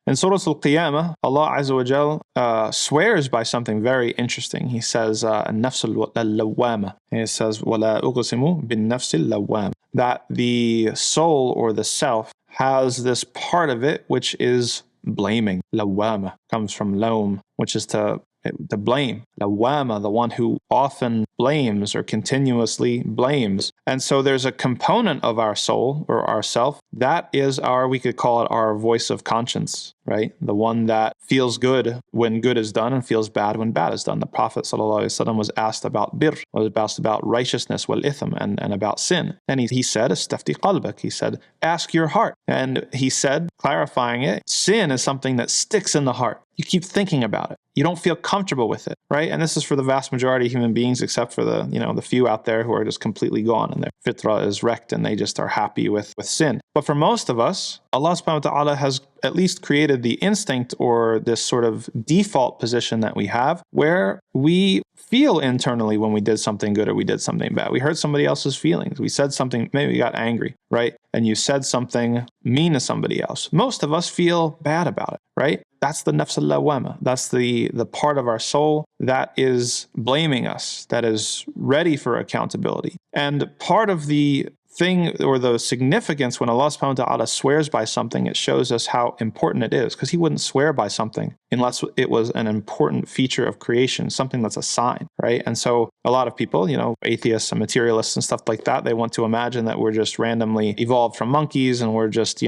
In Surah Al-Qiyamah, Allah Azza wa Jal swears by something very interesting. He says, النفس اللوامة. He says, وَلَا أُقْسِمُ بِالنَّفْسِ اللَّوَّامَةِ. That the soul or the self has this part of it which is blaming. Lawama comes from laum, which is to blame. Lawama, the one who often blames or continuously blames. And so there's a component of our soul or our self that is we could call it our voice of conscience, right? The one that feels good when good is done and feels bad when bad is done. The Prophet ﷺ was asked about bir, was asked about righteousness, wal itham, and about sin. And he said, istafti qalbak. He said, ask your heart. And he said, clarifying it, sin is something that sticks in the heart. You keep thinking about it. You don't feel comfortable with it, right? And this is for the vast majority of human beings, except for the few out there who are just completely gone and their fitrah is wrecked and they just are happy with sin. But for most of us, Allah subhanahu wa ta'ala has at least created the instinct or this sort of default position that we have where we feel internally when we did something good or we did something bad. We hurt somebody else's feelings. We said something, maybe we got angry, right? And you said something mean to somebody else. Most of us feel bad about it, right? That's the nafs al-lawwama. That's the part of our soul that is blaming us, that is ready for accountability. And part of the thing or the significance when Allah subhanahu wa ta'ala swears by something, it shows us how important it is, because he wouldn't swear by something unless it was an important feature of creation, something that's a sign, right? And so a lot of people, atheists and materialists and stuff like that, they want to imagine that we're just randomly evolved from monkeys and we're just,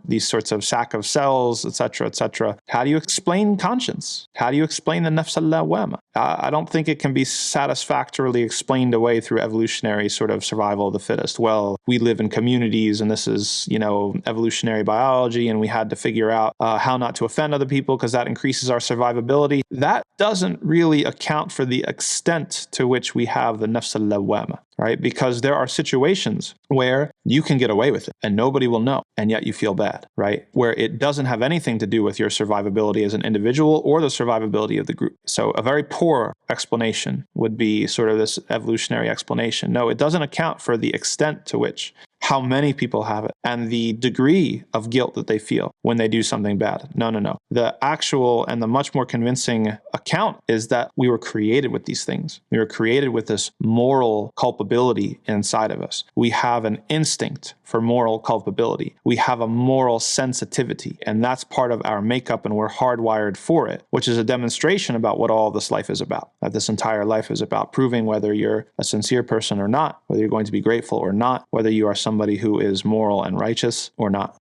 these sorts of sack of cells, etc., etc. How do you explain conscience? How do you explain the nafs al-lawwama? I don't think it can be satisfactorily explained away through evolutionary sort of survival of the fittest. Well, we live in communities and this is, evolutionary biology and we had to figure out how not to offend other people because that increases our survivability. That doesn't really account for the extent to which we have the nafs al-lawwama, right? Because there are situations where you can get away with it and nobody will know, and yet you feel bad, right? Where it doesn't have anything to do with your survivability as an individual or the survivability of the group. So a very poor explanation would be sort of this evolutionary explanation. No, it doesn't account for the extent to which how many people have it and the degree of guilt that they feel when they do something bad. No. The actual and the much more convincing account is that we were created with these things. We were created with this moral culpability inside of us. We have an instinct for moral culpability. We have a moral sensitivity, and that's part of our makeup, and we're hardwired for it, which is a demonstration about what all this life is about. That this entire life is about proving whether you're a sincere person or not, whether you're going to be grateful or not, whether you are somebody who is moral and righteous or not.